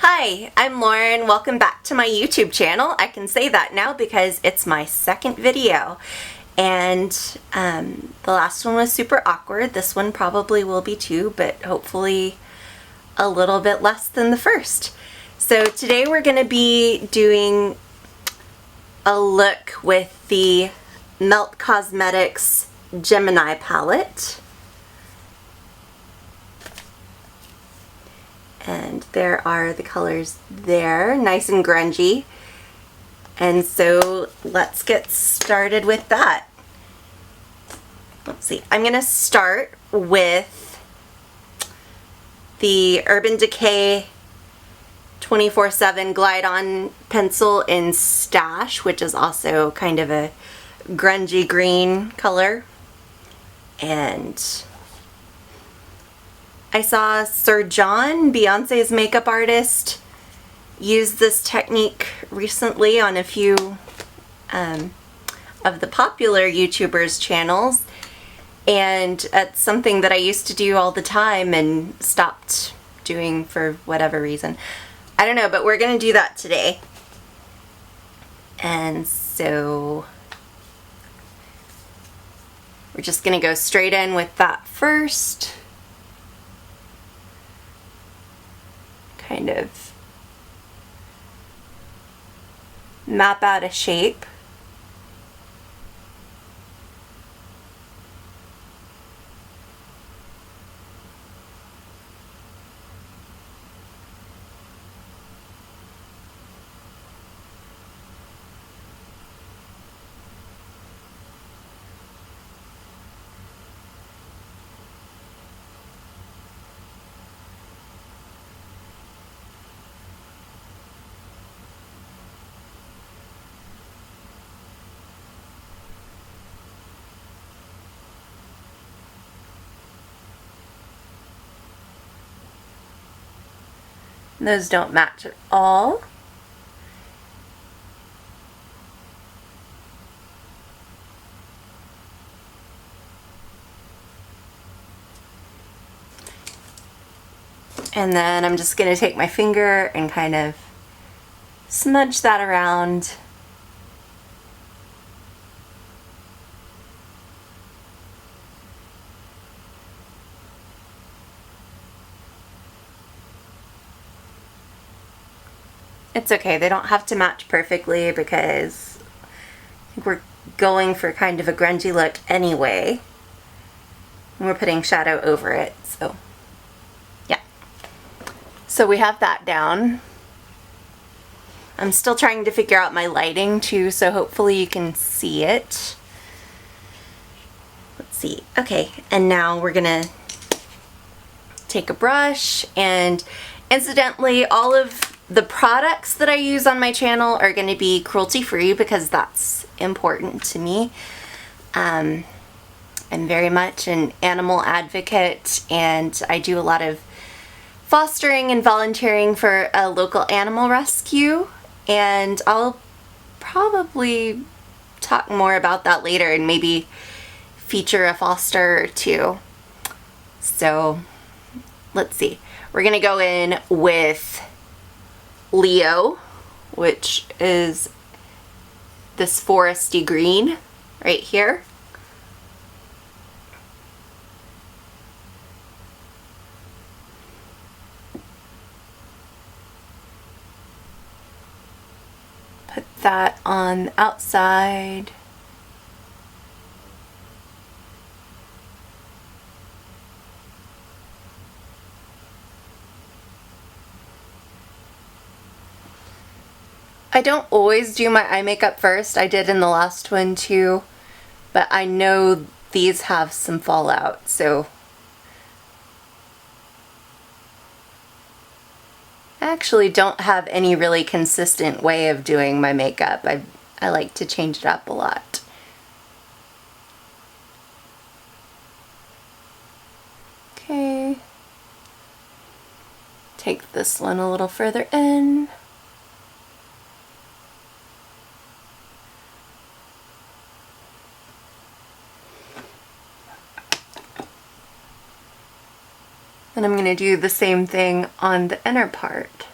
Hi, I'm Lauren. Welcome back to my YouTube channel. I can say that now because it's my second video. And the last one was super awkward. This one probably will be too, but hopefully a little bit less than the first. So today we're going to be doing a look with the Melt Cosmetics Gemini palette. And there are the colors there, nice and grungy. And so let's get started with that. Let's see, I'm gonna start with the Urban Decay 24/7 Glide On Pencil in Stash, which is also kind of a grungy green color. And I saw Sir John, Beyonce's makeup artist, use this technique recently on a few of the popular YouTubers' channels, and it's something that I used to do all the time and stopped doing for whatever reason. I don't know, but we're going to do that today. And so we're just going to go straight in with that first. Kind of map out a shape. Those don't match at all. And then I'm just going to take my finger and kind of smudge that around. It's okay, they don't have to match perfectly because I think we're going for kind of a grungy look anyway. And we're putting shadow over it, so yeah. So we have that down. I'm still trying to figure out my lighting too, so hopefully you can see it. Let's see. Okay, and now we're gonna take a brush, and incidentally, all of the products that I use on my channel are going to be cruelty-free because that's important to me. I'm very much an animal advocate, and I do a lot of fostering and volunteering for a local animal rescue, and I'll probably talk more about that later and maybe feature a foster or two. So let's see. We're going to go in with Leo, which is this foresty green right here. Put that on the outside. I don't always do my eye makeup first. I did in the last one too, but I know these have some fallout, so I actually don't have any really consistent way of doing my makeup. I like to change it up a lot. Okay. Take this one a little further in. And I'm going to do the same thing on the inner part.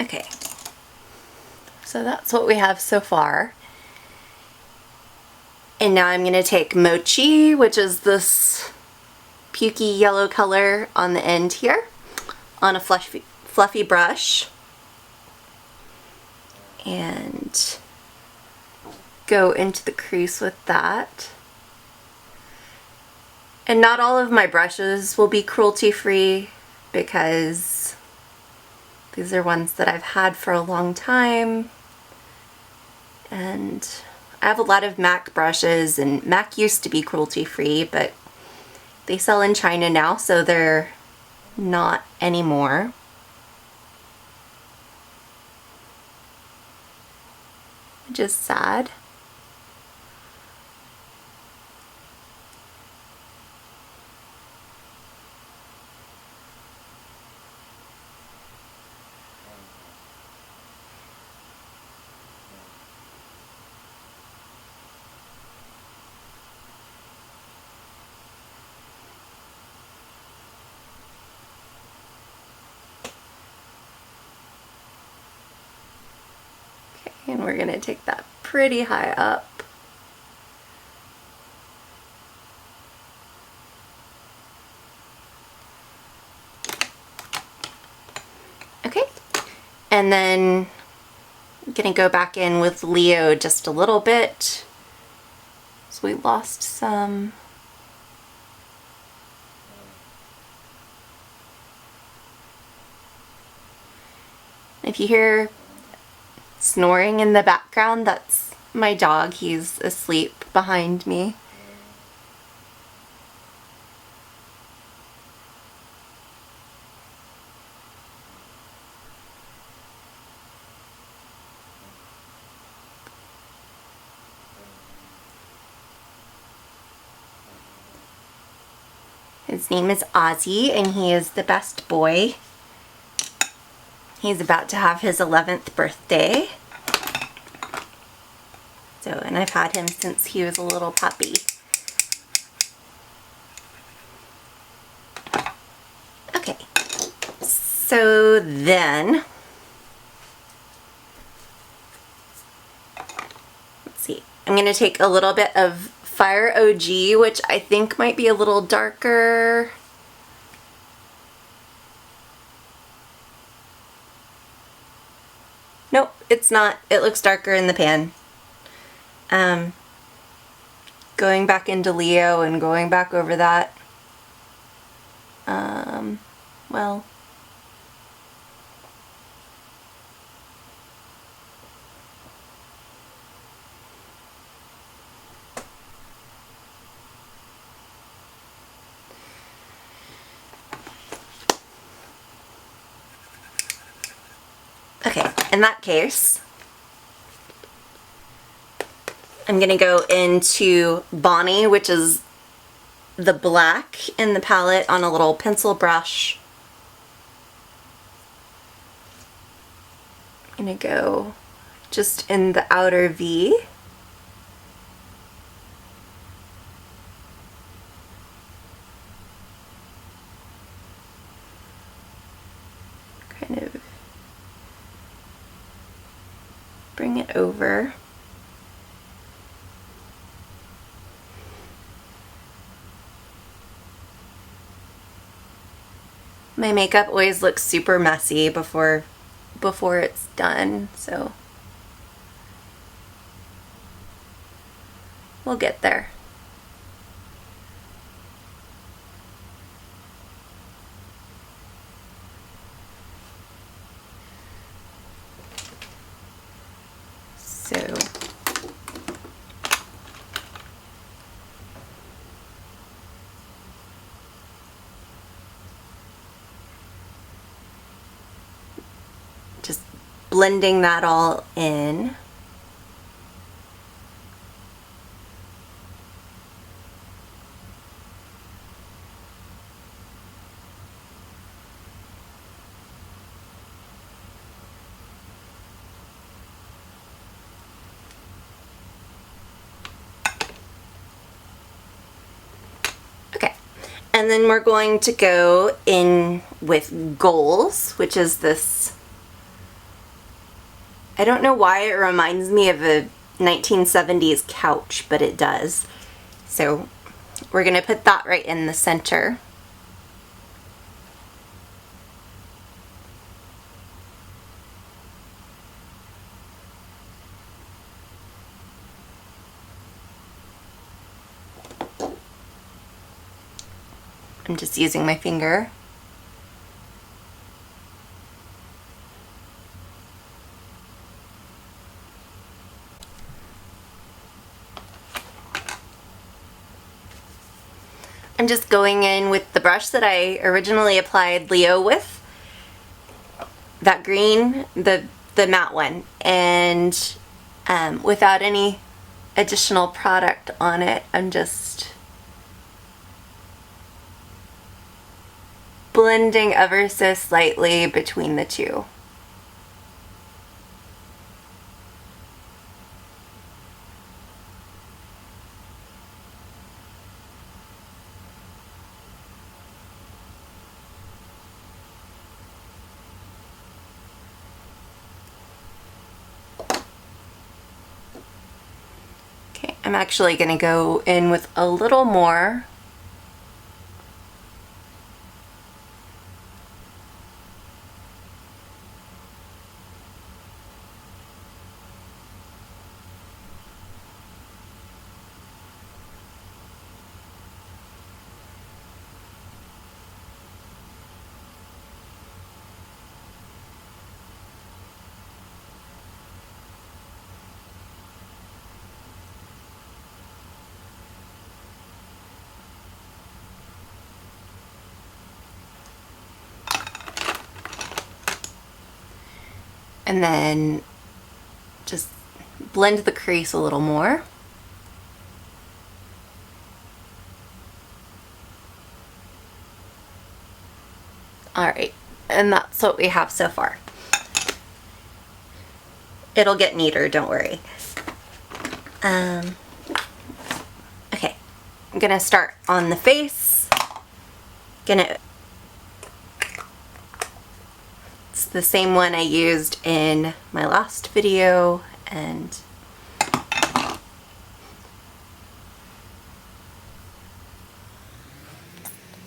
Okay, so that's what we have so far. And now I'm going to take Mochi, which is this pukey yellow color on the end here, on a fluffy brush, and go into the crease with that. And not all of my brushes will be cruelty-free because these are ones that I've had for a long time, and I have a lot of MAC brushes, and MAC used to be cruelty-free, but they sell in China now, so they're not anymore. Which is sad. And we're going to take that pretty high up. Okay, and then I'm going to go back in with Leo just a little bit. So we lost some. If you hear snoring in the background, that's my dog. He's asleep behind me. His name is Ozzy, and he is the best boy. He's about to have his 11th birthday. So, and I've had him since he was a little puppy. Okay, so then, let's see, I'm going to take a little bit of Fire OG, which I think might be a little darker. Nope, it's not. It looks darker in the pan. Going back into Leo and going back over that. Well, okay, in that case, I'm going to go into Bonnie, which is the black in the palette, on a little pencil brush. I'm going to go just in the outer V. Kind of bring it over. My makeup always looks super messy before it's done, so we'll get there. So just blending that all in. Okay, and then we're going to go in with Goals, which is this I don't know why it reminds me of a 1970s couch, but it does. So we're gonna put that right in the center. I'm just using my finger. I'm just going in with the brush that I originally applied Leo with, that green, the matte one, and without any additional product on it, I'm just blending ever so slightly between the two. Okay, I'm actually going to go in with a little more. And then just blend the crease a little more. Alright, and that's what we have so far. It'll get neater, don't worry. Okay, I'm gonna start on the face. It's the same one I used in my last video, and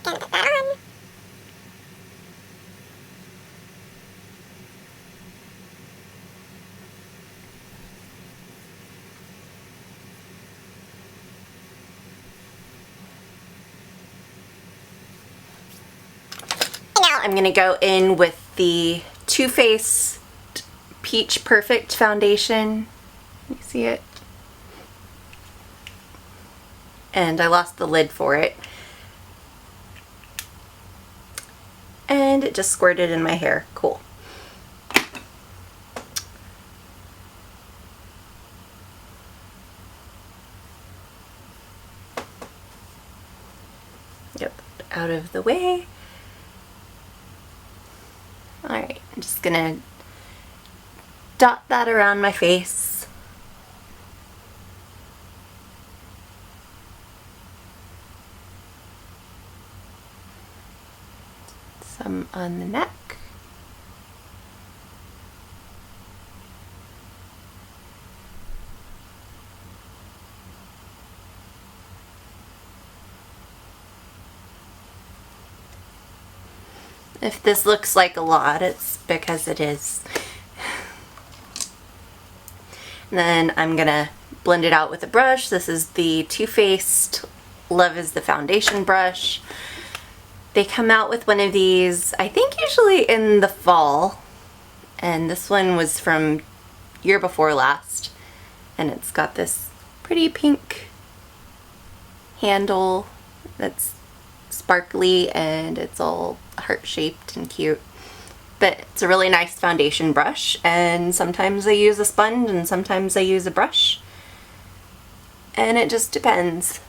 Gonna put that on. now I'm gonna go in with the Too Faced Peach Perfect Foundation. You see it? And I lost the lid for it. And it just squirted in my hair. Cool. Get that out of the way. Alright, I'm just gonna dot that around my face. Some on the neck. If this looks like a lot, it's because it is. And then I'm gonna blend it out with a brush. This is the Too Faced Love is the Foundation brush. They come out with one of these, I think usually in the fall. And this one was from year before last. And it's got this pretty pink handle that's sparkly and it's all heart-shaped and cute. But it's a really nice foundation brush, and sometimes I use a sponge and sometimes I use a brush. And it just depends.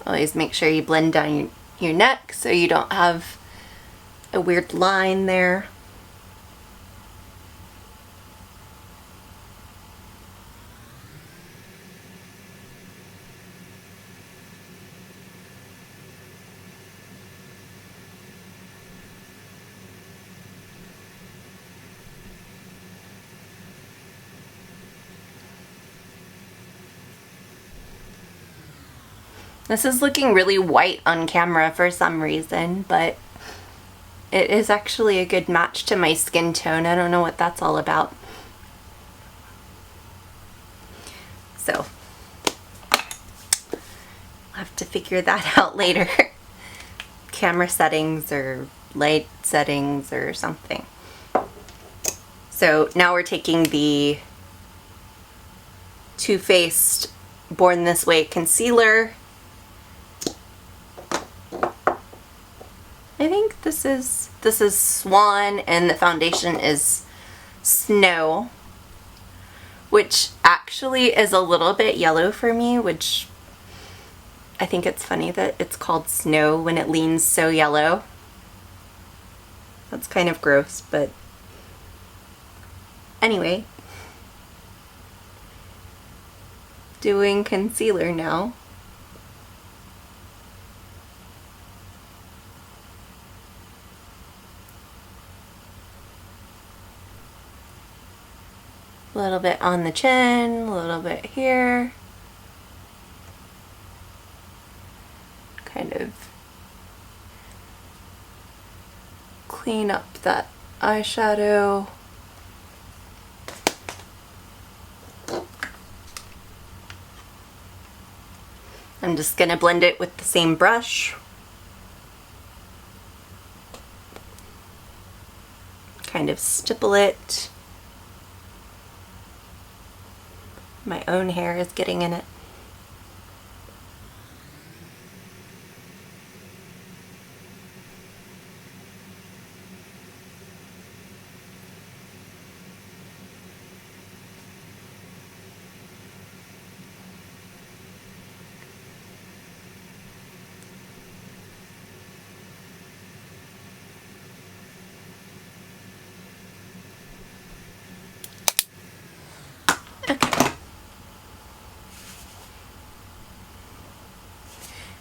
Always make sure you blend down your neck so you don't have a weird line there. This is looking really white on camera for some reason, but it is actually a good match to my skin tone. I don't know what that's all about. So, I'll have to figure that out later. Camera settings or light settings or something. So now we're taking the Too Faced Born This Way concealer. I think this is Swan and the foundation is Snow, which actually is a little bit yellow for me, which I think it's funny that it's called Snow when it leans so yellow. That's kind of gross, but anyway. Doing concealer now. A little bit on the chin, a little bit here. Kind of clean up that eyeshadow. I'm just gonna blend it with the same brush. Kind of stipple it. My own hair is getting in it.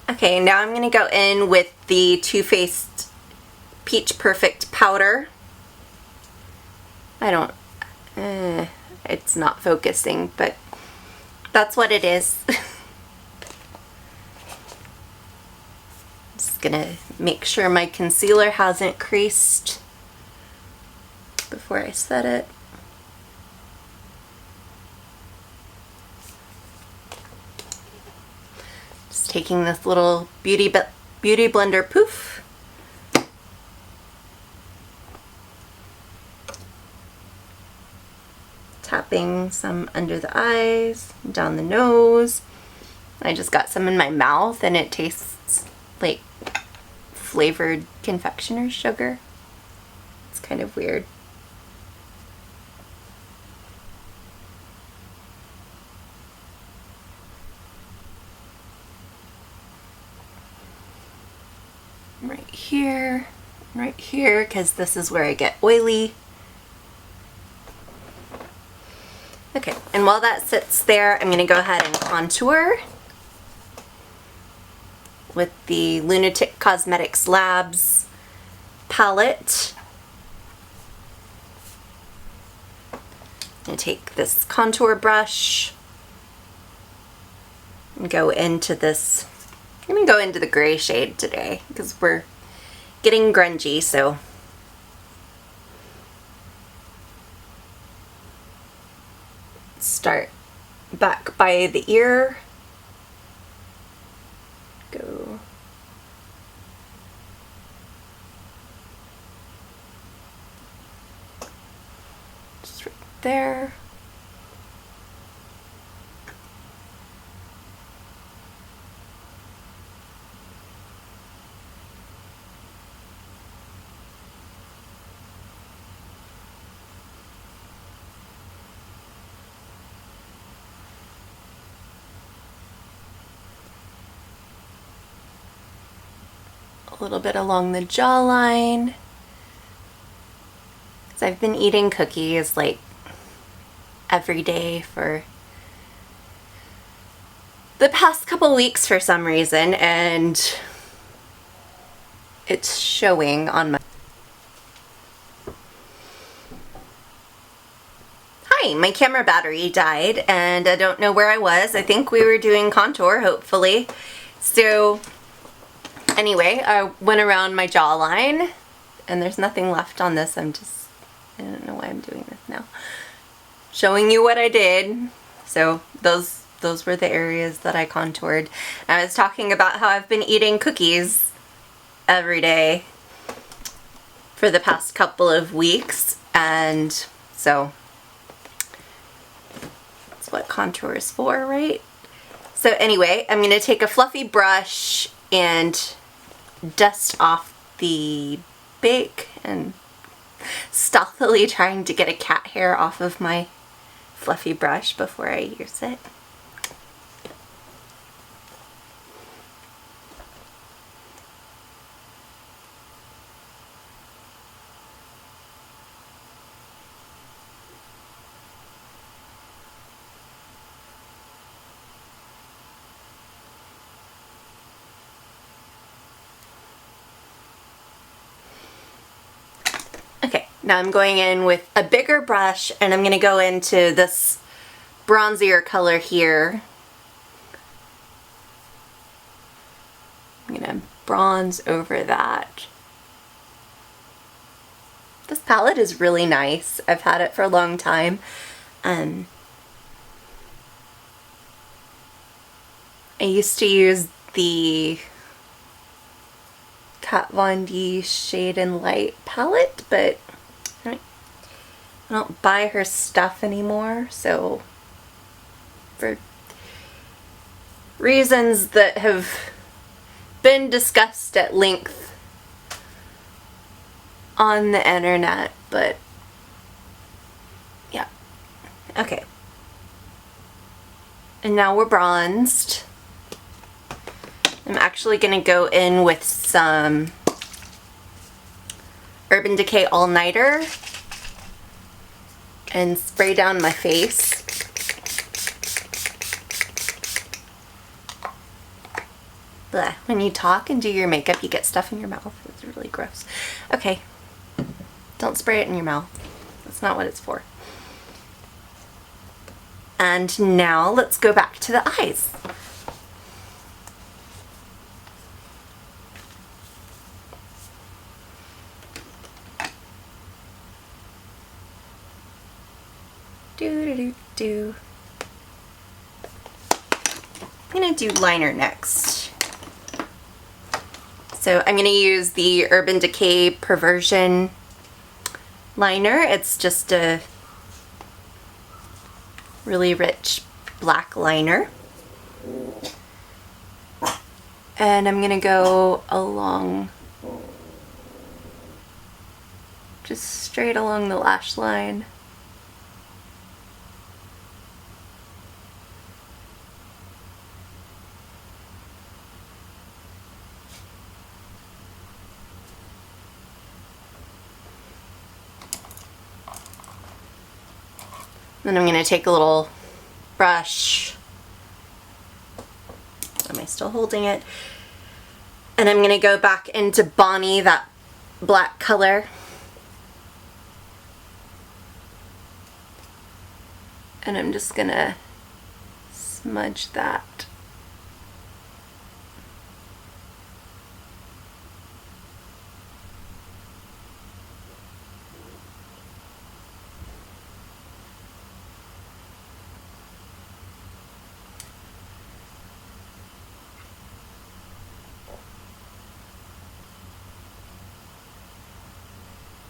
Okay, now I'm going to go in with the Too Faced Peach Perfect powder. It's not focusing, but that's what it is. Just gonna make sure my concealer hasn't creased before I set it. Just taking this little beauty blender poof. Tapping some under the eyes, down the nose. I just got some in my mouth and it tastes like flavored confectioner's sugar. It's kind of weird. Right here, because this is where I get oily. Okay, and while that sits there, I'm going to go ahead and contour with the Lunatic Cosmetics Labs palette. I'm going to take this contour brush and go into this. I'm going to go into the gray shade today because we're getting grungy, so start back by the ear. Go just right there. A little bit along the jawline, So I've been eating cookies like every day for the past couple weeks for some reason, and it's showing on my... Hi, my camera battery died and I don't know where I was. I think we were doing contour, hopefully. So anyway, I went around my jawline and there's nothing left on this. I don't know why I'm doing this now. Showing you what I did. So those were the areas that I contoured. I was talking about how I've been eating cookies every day for the past couple of weeks, and so that's what contour is for, right? So anyway, I'm going to take a fluffy brush and dust off the bake, and stealthily trying to get a cat hair off of my fluffy brush before I use it. Okay, now I'm going in with a bigger brush and I'm going to go into this bronzier color here. I'm going to bronze over that. This palette is really nice. I've had it for a long time. I used to use the Kat Von D Shade and Light palette, but I don't buy her stuff anymore, so for reasons that have been discussed at length on the internet, but yeah. Okay. And now we're bronzed. I'm actually going to go in with some Urban Decay All Nighter and spray down my face. Blech. When you talk and do your makeup, you get stuff in your mouth. It's really gross. Okay. Don't spray it in your mouth. That's not what it's for. And now let's go back to the eyes. Do. I'm going to do liner next. So I'm going to use the Urban Decay Perversion liner. It's just a really rich black liner. And I'm going to go along, just straight along the lash line. Then I'm going to take a little brush. Am I still holding it? And I'm going to go back into Bonnie, that black color. And I'm just going to smudge that.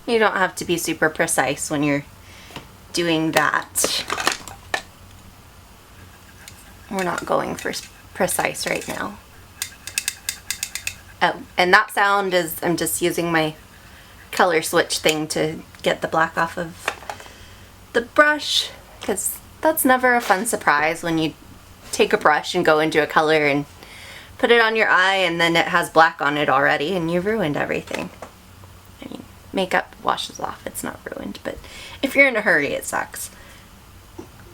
You don't have to be super precise when you're doing that. We're not going for precise right now. Oh, and that sound is, I'm just using my color switch thing to get the black off of the brush, because that's never a fun surprise when you take a brush and go into a color and put it on your eye and then it has black on it already and you ruined everything. I mean, makeup washes off. It's not ruined, but if you're in a hurry, it sucks.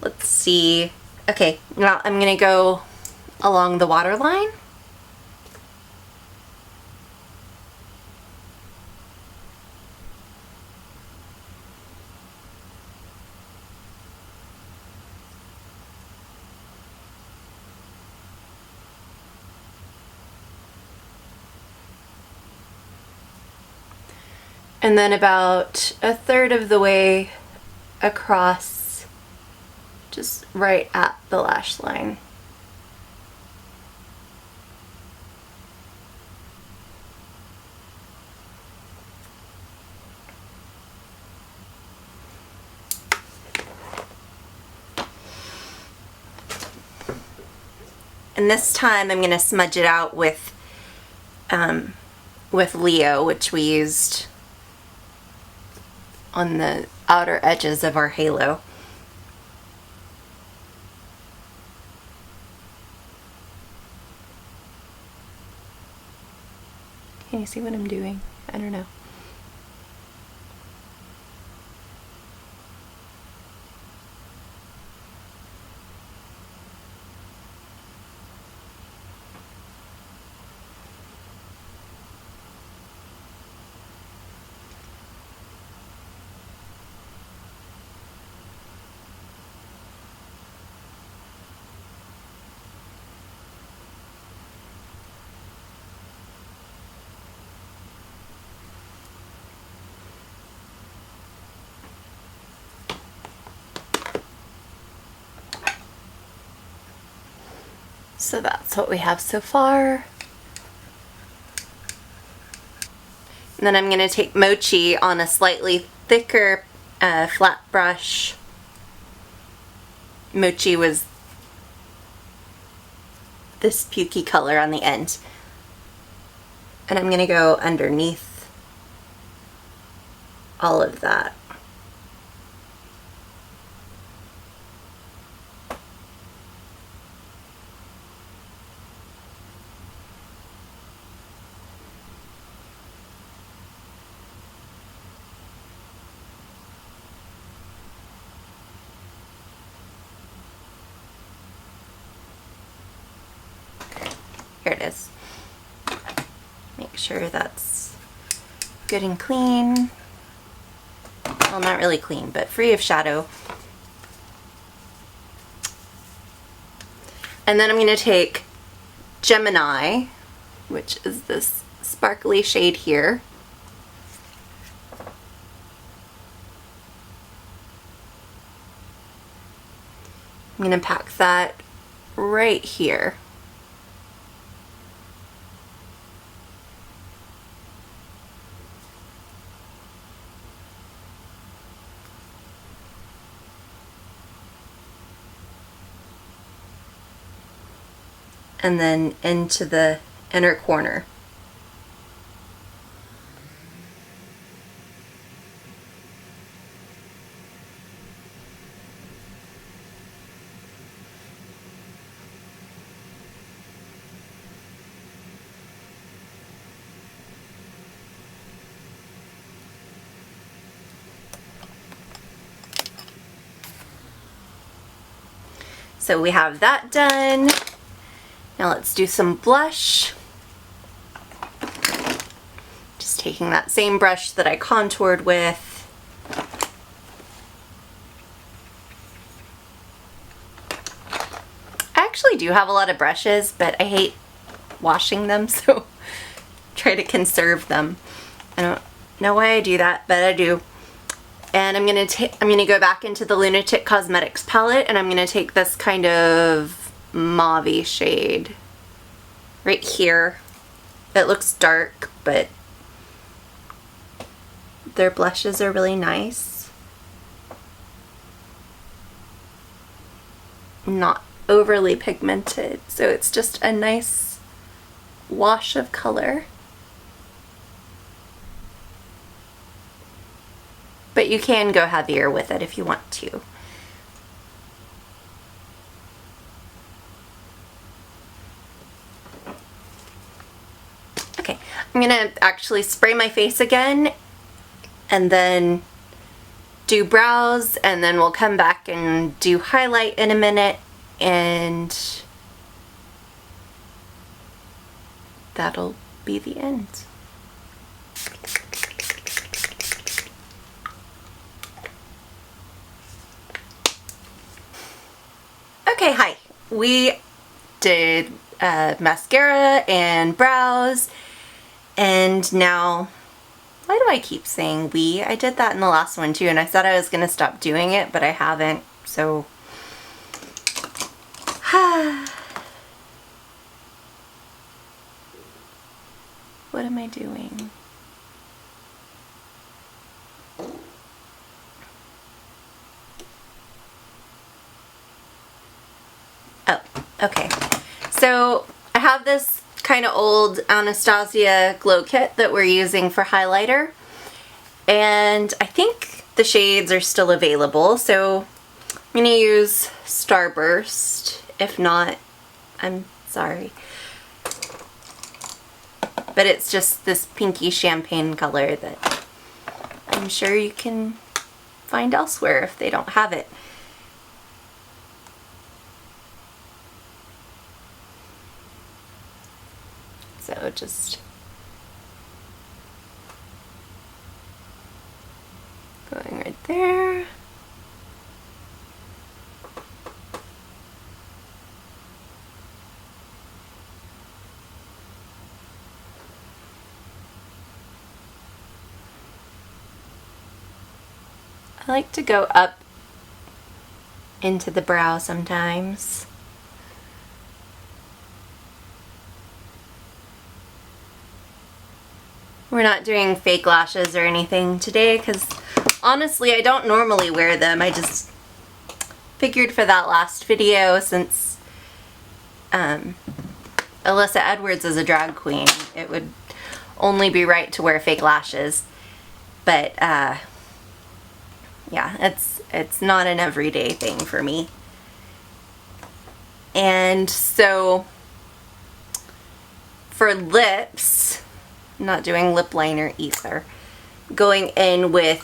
Let's see. Okay, now I'm gonna go along the waterline. And then about a third of the way across, just right at the lash line. And this time I'm going to smudge it out with Leo, which we used on the outer edges of our halo. Can you see what I'm doing? I don't know. So that's what we have so far. And then I'm going to take Mochi on a slightly thicker flat brush. Mochi was this pukey color on the end. And I'm going to go underneath all of that. Here it is. Make sure that's good and clean. Well, not really clean, but free of shadow. And then I'm going to take Gemini, which is this sparkly shade here. I'm going to pack that right here. And then into the inner corner. So we have that done. Now let's do some blush. Just taking that same brush that I contoured with. I actually do have a lot of brushes, but I hate washing them, so try to conserve them. I don't know why I do that, but I do. And I'm gonna go back into the Lunatic Cosmetics palette, and I'm gonna take this kind of mauve-y shade right here. It looks dark, but their blushes are really nice. Not overly pigmented, so it's just a nice wash of color. But you can go heavier with it if you want to. Okay, I'm gonna actually spray my face again and then do brows, and then we'll come back and do highlight in a minute, and that'll be the end. Okay, hi. We did mascara and brows, and now, why do I keep saying we? I did that in the last one too, and I said I was going to stop doing it, but I haven't, so. What am I doing? Oh, okay. So I have this kind of old Anastasia glow kit that we're using for highlighter, and I think the shades are still available, so I'm going to use Starburst. If not, I'm sorry. But it's just this pinky champagne color that I'm sure you can find elsewhere if they don't have it. So just going right there. I like to go up into the brow sometimes. We're not doing fake lashes or anything today because honestly I don't normally wear them. I just figured for that last video, since Alyssa Edwards is a drag queen, it would only be right to wear fake lashes. But yeah, it's not an everyday thing for me. And so for lips, I'm not doing lip liner either. Going in with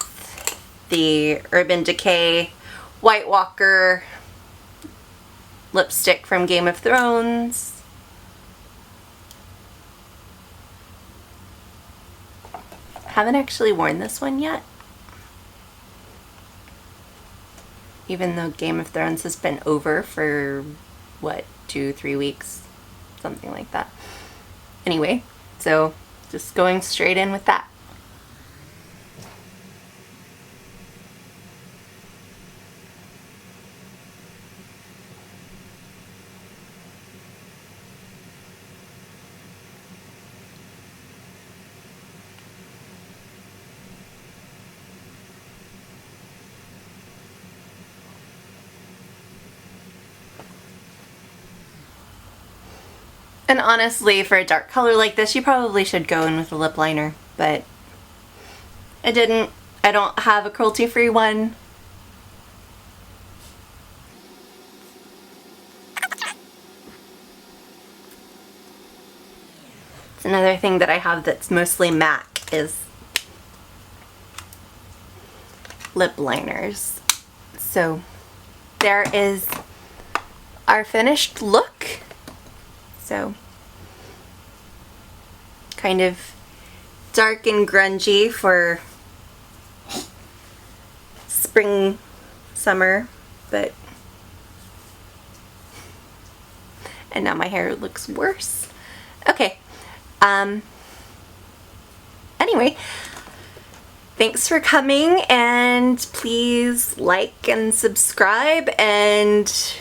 the Urban Decay White Walker lipstick from Game of Thrones. Haven't actually worn this one yet, even though Game of Thrones has been over for, what, 2-3 weeks? Something like that. Anyway, so just going straight in with that. And honestly, for a dark color like this, you probably should go in with a lip liner, but I didn't. I don't have a cruelty-free one. It's another thing that I have that's mostly MAC is lip liners. So there is our finished look. So kind of dark and grungy for spring, summer, but and now my hair looks worse. Okay. Anyway, thanks for coming, and please like and subscribe, and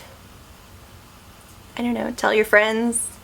I don't know, tell your friends.